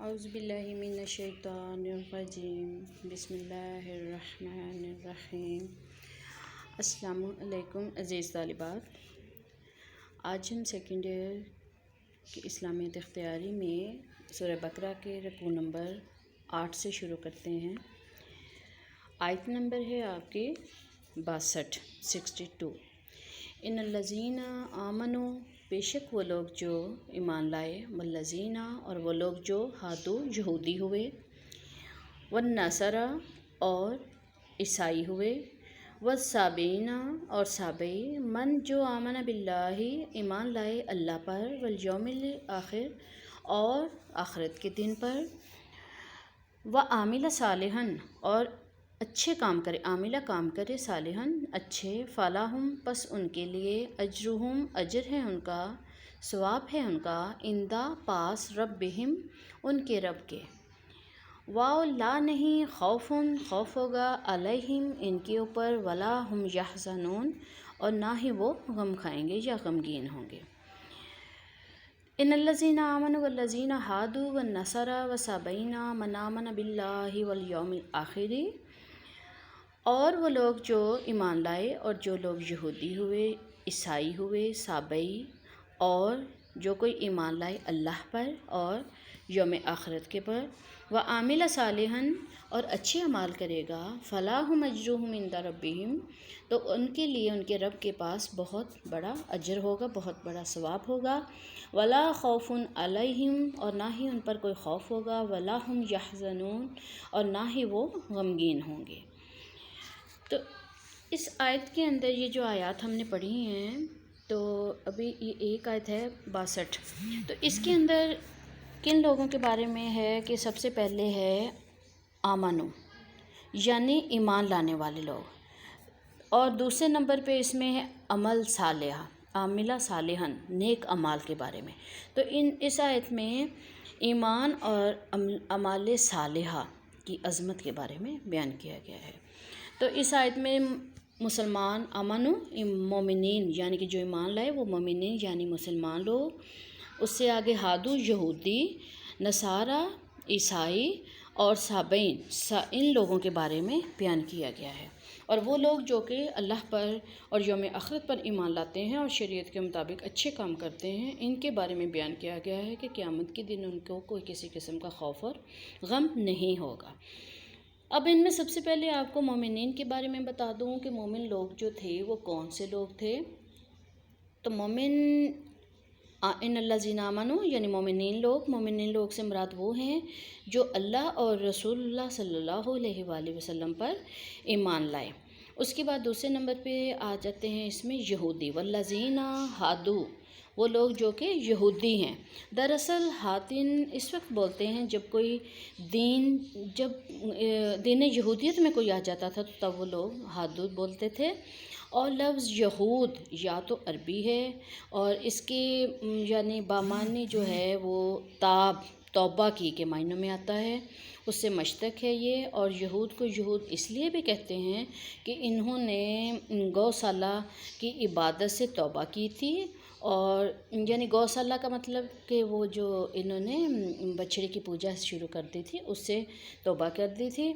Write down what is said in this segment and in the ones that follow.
اعوذ باللہ من الشیطان الرجیم بسم اللہ الرحمن الرحیم۔ السلام علیکم عزیز طالبات، آج ہم سیکنڈ ایئر کی اسلامیت اختیاری میں سورہ بقرہ کے رکوع نمبر 8 سے شروع کرتے ہیں۔ آیت نمبر ہے آپ کی 62۔ ان الذین آمنوا، بے شک وہ لوگ جو ایمان لائے، والذین اور وہ لوگ جو ہادو یہودی ہوئے، والنصارا اور عیسائی ہوئے، والصابئین اور صابئی، من جو آمن باللہ ایمان لائے اللہ پر، والیوم الآخر اور آخرت کے دن پر، وعامل صالحا اور اچھے کام کرے، عاملہ کام کرے صالحاً اچھے، فلاحم پس ان کے لیے اجرہم اجر ہے ان کا، ثواب ہے ان کا، عندہ پاس ربہم ان کے رب کے، واو لا نہیں، خوف خوف ہوگا، علیہم ان کے اوپر، ولا ہم یحزنون اور نہ ہی وہ غم کھائیں گے یا غمگین ہوں گے۔ ان الذین آمنوا والذین ہادوا والنصارى والصابئین من آمن باللہ والیوم الآخر، اور وہ لوگ جو ایمان لائے اور جو لوگ یہودی ہوئے، عیسائی ہوئے، صابئی اور جو کوئی ایمان لائے اللہ پر اور یوم آخرت کے پر، وعامل صالحا اور اچھے اعمال کرے گا، فلاحم اجرہم عند ربہم تو ان کے لیے ان کے رب کے پاس بہت بڑا اجر ہوگا، بہت بڑا ثواب ہوگا، ولا خوف علیہم اور نہ ہی ان پر کوئی خوف ہوگا، ولا ہم یحزنون اور نہ ہی وہ غمگین ہوں گے۔ تو اس آیت کے اندر یہ جو آیات ہم نے پڑھی ہیں، تو ابھی یہ ایک آیت ہے 62، تو اس کے اندر کن لوگوں کے بارے میں ہے کہ سب سے پہلے ہے آمنو یعنی ایمان لانے والے لوگ، اور دوسرے نمبر پہ اس میں ہے عمل صالحہ، عاملہ صالحاً نیک اعمال کے بارے میں۔ تو اس آیت میں ایمان اور اعمال صالحہ کی عظمت کے بارے میں بیان کیا گیا ہے۔ تو اس آیت میں مسلمان امنو مومنین یعنی کہ جو ایمان لائے وہ مومنین یعنی مسلمان لوگ، اس سے آگے ہادو یہودی، نصارہ عیسائی اور صابئین ان لوگوں کے بارے میں بیان کیا گیا ہے، اور وہ لوگ جو کہ اللہ پر اور یوم آخرت پر ایمان لاتے ہیں اور شریعت کے مطابق اچھے کام کرتے ہیں، ان کے بارے میں بیان کیا گیا ہے کہ قیامت کے دن ان کو کوئی کسی قسم کا خوف اور غم نہیں ہوگا۔ اب ان میں سب سے پہلے آپ کو مومنین کے بارے میں بتا دوں کہ مومن لوگ جو تھے وہ کون سے لوگ تھے۔ تو مومن ان الذین آمنوا یعنی مومنین لوگ سے مراد وہ ہیں جو اللہ اور رسول اللہ صلی اللہ علیہ وآلہ وسلم پر ایمان لائے۔ اس کے بعد دوسرے نمبر پہ آ جاتے ہیں اس میں یہودی، والذین ہادو وہ لوگ جو کہ یہودی ہیں۔ دراصل ہاتین اس وقت بولتے ہیں جب کوئی جب دین یہودیت میں کوئی آ جاتا تھا تو تب وہ لوگ ہادو بولتے تھے، اور لفظ یہود یا تو عربی ہے اور اس کے یعنی بامانی جو ہے وہ توبہ کی کے معنوں میں آتا ہے، اس سے مشتق ہے یہ، اور یہود کو یہود اس لیے بھی کہتے ہیں کہ انہوں نے گوشالہ کی عبادت سے توبہ کی تھی، اور یعنی گوشالہ کا مطلب کہ وہ جو انہوں نے بچڑے کی پوجا شروع کر دی تھی اس سے توبہ کر دی تھی،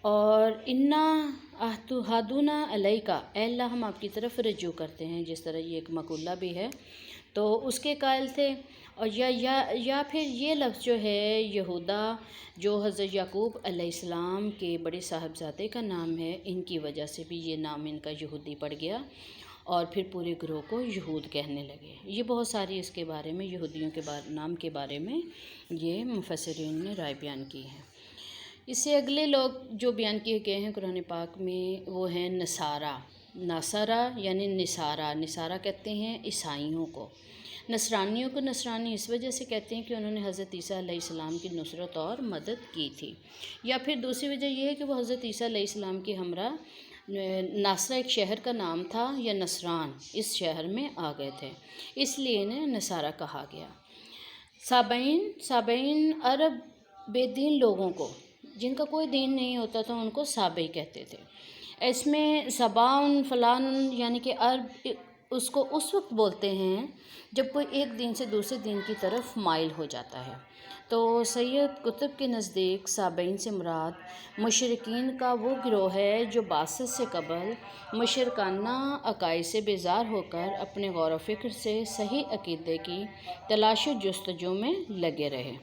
اور انا ہادونا علیکا اے اللہ ہم آپ کی طرف رجوع کرتے ہیں، جس طرح یہ ایک مقولہ بھی ہے تو اس کے قائل تھے۔ اور یا پھر یہ لفظ جو ہے یہودا جو حضرت یعقوب علیہ السلام کے بڑے صاحبزادے کا نام ہے، ان کی وجہ سے بھی یہ نام ان کا یہودی پڑ گیا، اور پھر پورے گروہ کو یہود کہنے لگے۔ یہ بہت ساری اس کے بارے میں یہودیوں کے نام کے بارے میں یہ مفسرین نے رائے بیان کی ہے۔ اس سے اگلے لوگ جو بیان کیے گئے ہیں قرآن پاک میں وہ ہیں نصارہ یعنی نصارہ کہتے ہیں عیسائیوں کو، نصرانیوں کو نصرانی اس وجہ سے کہتے ہیں کہ انہوں نے حضرت عیسیٰ علیہ السلام کی نصرت اور مدد کی تھی، یا پھر دوسری وجہ یہ ہے کہ وہ حضرت عیسیٰ علیہ السلام کے ہمراہ ناصرہ ایک شہر کا نام تھا یا نصران، اس شہر میں آ گئے تھے، اس لیے انہیں نصارہ کہا گیا۔ صابئین عرب بے دین لوگوں کو جن کا کوئی دین نہیں ہوتا تھا ان کو صابئی کہتے تھے۔ اس میں صباؤن فلان یعنی کہ عرب اس کو اس وقت بولتے ہیں جب کوئی ایک دین سے دوسرے دین کی طرف مائل ہو جاتا ہے۔ تو سید قطب کے نزدیک سابعین سے مراد مشرکین کا وہ گروہ ہے جو بعثت سے قبل مشرکانہ عقائد سے بیزار ہو کر اپنے غور و فکر سے صحیح عقیدے کی تلاش و جستجو میں لگے رہے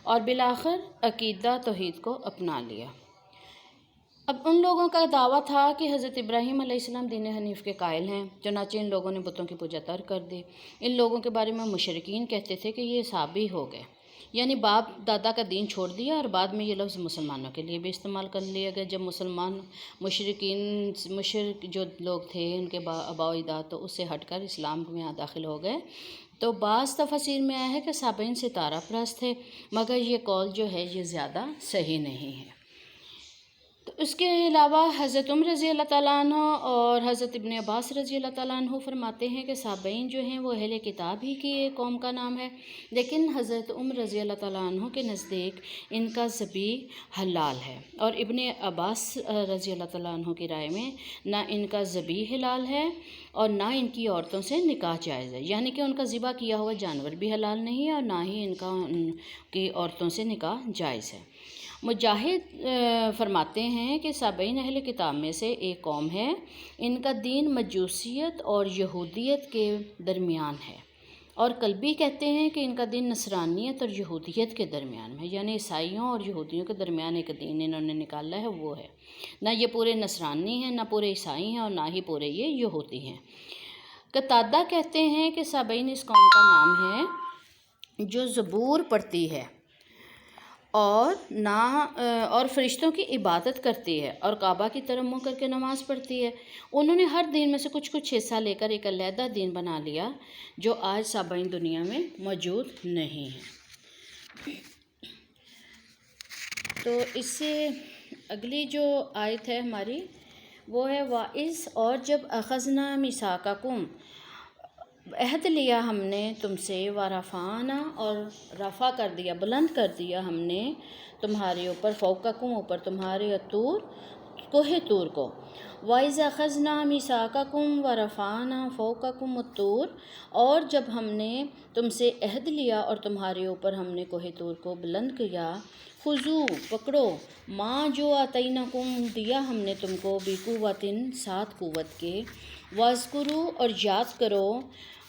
اور بالآخر عقیدہ توحید کو اپنا لیا۔ اب ان لوگوں کا دعویٰ تھا کہ حضرت ابراہیم علیہ السلام دین حنیف کے قائل ہیں، چنانچہ ان لوگوں نے بتوں کی پوجا ترک کر دی۔ ان لوگوں کے بارے میں مشرکین کہتے تھے کہ یہ صابی ہو گئے، یعنی باپ دادا کا دین چھوڑ دیا، اور بعد میں یہ لفظ مسلمانوں کے لیے بھی استعمال کر لیا گیا۔ جب مشرک جو لوگ تھے ان کے آباء و اجداد تو اس سے ہٹ کر اسلام میں داخل ہو گئے، تو بعض تفاسیر میں آیا ہے کہ سابعین ستارہ پرست تھے، مگر یہ قول جو ہے یہ زیادہ صحیح نہیں ہے۔ تو اس کے علاوہ حضرت عمر رضی اللہ تعالیٰ عنہ اور حضرت ابن عباس رضی اللہ تعالیٰ عنہ فرماتے ہیں کہ سابعین جو ہیں وہ اہل کتاب ہی کی ایک قوم کا نام ہے، لیکن حضرت عمر رضی اللہ تعالیٰ عنہ کے نزدیک ان کا ذبیح حلال ہے، اور ابن عباس رضی اللہ تعالیٰ عنہ کی رائے میں نہ ان کا ذبیح حلال ہے اور نہ ان کی عورتوں سے نکاح جائز ہے، یعنی کہ ان کا ذبح کیا ہوا جانور بھی حلال نہیں ہے اور نہ ہی ان کی عورتوں سے نکاح جائز ہے۔ مجاہد فرماتے ہیں کہ سابعین اہل کتاب میں سے ایک قوم ہے، ان کا دین مجوسیت اور یہودیت کے درمیان ہے، اور قلبی کہتے ہیں کہ ان کا دین نصرانیت اور یہودیت کے درمیان ہے، یعنی عیسائیوں اور یہودیوں کے درمیان ایک دین انہوں نے نکالا ہے، وہ ہے، نہ یہ پورے نصرانی ہیں، نہ پورے عیسائی ہیں، اور نہ ہی پورے یہ یہودی ہیں۔ قتادہ کہتے ہیں کہ سابعین اس قوم کا نام ہے جو زبور پڑھتی ہے اور فرشتوں کی عبادت کرتی ہے اور کعبہ کی طرف منہ کر کے نماز پڑھتی ہے۔ انہوں نے ہر دین میں سے کچھ حصہ لے کر ایک علیحدہ دین بنا لیا جو آج سابعین دنیا میں موجود نہیں ہے۔ تو اس سے اگلی جو آیت ہے ہماری وہ ہے وَإِذْ، اور جب أَخَذْنَا مِيثَاقَكُمْ، عہد لیا ہم نے تم سے، وَرَفَعْنَا، اور رفع کر دیا، بلند کر دیا ہم نے تمہارے اوپر، فوقکم، اوپر تمہارے، کوہ طور کو، وَإِذْ أَخَذْنَا مِيثَاقَكُمْ وَرَفَعْنَا فَوْقَكُمُ الطُّورَ، اور جب ہم نے تم سے عہد لیا اور تمہارے اوپر ہم نے کوہ طور کو بلند کیا، خُذُوا، پکڑو، مَا جو آتَيْنَاكُمْ، دیا ہم نے تم کو، بِقُوَّةٍ، ساتھ قوت کے، وَاذْكُرُوا، اور یاد کرو،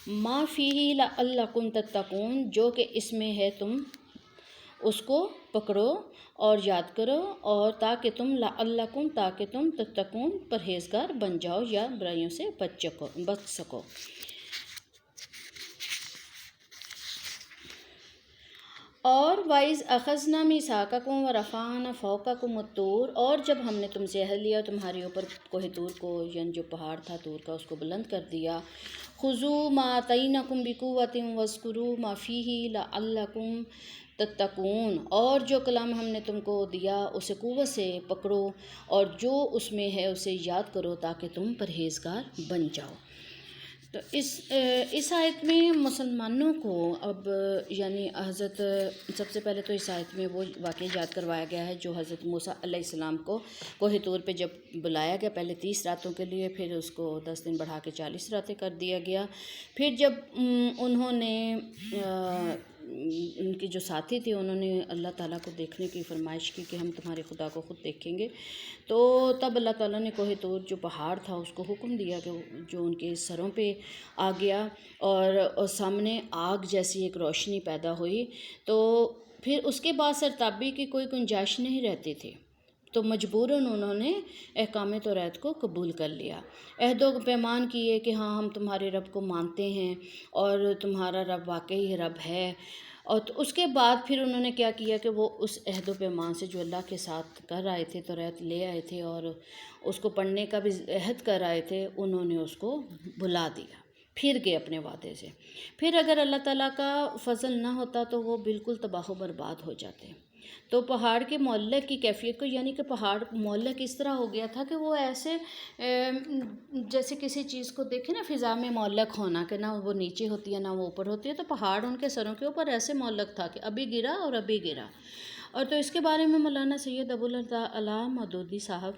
مَا فِيهِ لَعَلَّكُمْ تَتَّقُونَ، جو کہ اس میں ہے تم اس کو پکڑو اور یاد کرو، اور تاکہ تم تتقون، پرہیزگار بن جاؤ یا برائیوں سے بچ سکو۔ اور وَإِذْ أَخَذْنَا مِيثَاقَكُمْ وَرَفَعْنَا فَوْقَكُمُ الطُّورَ، اور جب ہم نے تم سے عہد لیا تمہارے اوپر کوہ طور کو، یعنی جو پہاڑ تھا طور کا، اس کو بلند کر دیا، خُذُوا مَا آتَيْنَاكُمْ بِقُوَّةٍ وَاذْكُرُوا مَا فِيهِ لَعَلَّكُمْ تتقون، اور جو کلام ہم نے تم کو دیا اسے قوت سے پکڑو اور جو اس میں ہے اسے یاد کرو تاکہ تم پرہیزگار بن جاؤ۔ تو اس آیت میں مسلمانوں کو اب یعنی حضرت سب سے پہلے تو اس آیت میں وہ واقعہ یاد کروایا گیا ہے جو حضرت موسیٰ علیہ السلام کو کوہ طور پہ جب بلایا گیا، پہلے 30 راتوں کے لیے، پھر اس کو 10 دن بڑھا کے 40 راتیں کر دیا گیا۔ پھر جب انہوں نے ان کے جو ساتھی تھے انہوں نے اللہ تعالیٰ کو دیکھنے کی فرمائش کی کہ ہم تمہارے خدا کو خود دیکھیں گے، تو تب اللہ تعالیٰ نے کوہ طور جو پہاڑ تھا اس کو حکم دیا کہ جو ان کے سروں پہ آ گیا، اور سامنے آگ جیسی ایک روشنی پیدا ہوئی، تو پھر اس کے بعد سرتابی کی کوئی گنجائش نہیں رہتی تھی، تو مجبوراً انہوں نے احکام توریت کو قبول کر لیا، عہد و پیمان کیے کہ ہاں ہم تمہارے رب کو مانتے ہیں اور تمہارا رب واقعی رب ہے۔ اور تو اس کے بعد پھر انہوں نے کیا کیا کہ وہ اس عہد و پیمان سے جو اللہ کے ساتھ کر آئے تھے، توریت لے آئے تھے اور اس کو پڑھنے کا بھی عہد کر آئے تھے، انہوں نے اس کو بھلا دیا، پھر گئے اپنے وعدے سے۔ پھر اگر اللہ تعالیٰ کا فضل نہ ہوتا تو وہ بالکل تباہ و برباد ہو جاتے۔ تو پہاڑ کے معلق کی کیفیت کو، یعنی کہ پہاڑ معلق اس طرح ہو گیا تھا کہ وہ ایسے جیسے کسی چیز کو دیکھیں نا فضا میں معلق ہونا، کہ نہ وہ نیچے ہوتی ہے نہ وہ اوپر ہوتی ہے، تو پہاڑ ان کے سروں کے اوپر ایسے معلق تھا کہ ابھی گرا اور ابھی گرا۔ اور تو اس کے بارے میں مولانا سید ابوالعلا مودودی صاحب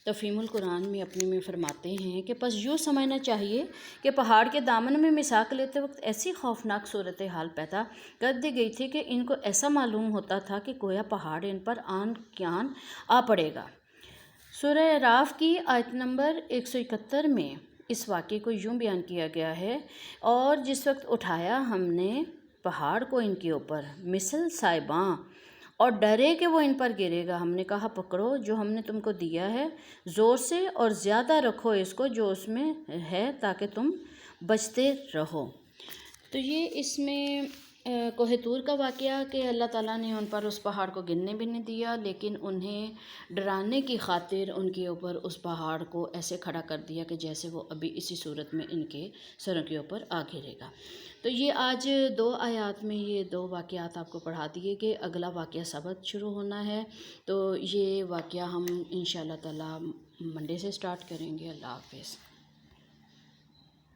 تفہیم القرآن میں اپنے میں فرماتے ہیں کہ پس یوں سمجھنا چاہیے کہ پہاڑ کے دامن میں میثاق لیتے وقت ایسی خوفناک صورتحال پیدا کر دی گئی تھی کہ ان کو ایسا معلوم ہوتا تھا کہ گویا پہاڑ ان پر آن کیان آ پڑے گا۔ سورہ اعراف کی آیت نمبر 171 میں اس واقعے کو یوں بیان کیا گیا ہے، اور جس وقت اٹھایا ہم نے پہاڑ کو ان کے اوپر مثل سائباں اور ڈرے کہ وہ ان پر گرے گا، ہم نے کہا پکڑو جو ہم نے تم کو دیا ہے، زور سے اور زیادہ رکھو اس کو جو اس میں ہے، تاکہ تم بچتے رہو۔ تو یہ اس میں کوہ طور کا واقعہ کہ اللہ تعالیٰ نے ان پر اس پہاڑ کو گرنے بھی نہیں دیا، لیکن انہیں ڈرانے کی خاطر ان کے اوپر اس پہاڑ کو ایسے کھڑا کر دیا کہ جیسے وہ ابھی اسی صورت میں ان کے سروں کے اوپر آ گرے گا۔ تو یہ آج 2 آیات میں یہ 2 واقعات آپ کو پڑھا دیے کہ اگلا واقعہ سبت شروع ہونا ہے، تو یہ واقعہ ہم انشاءاللہ تعالیٰ منڈے سے سٹارٹ کریں گے۔ اللہ حافظ۔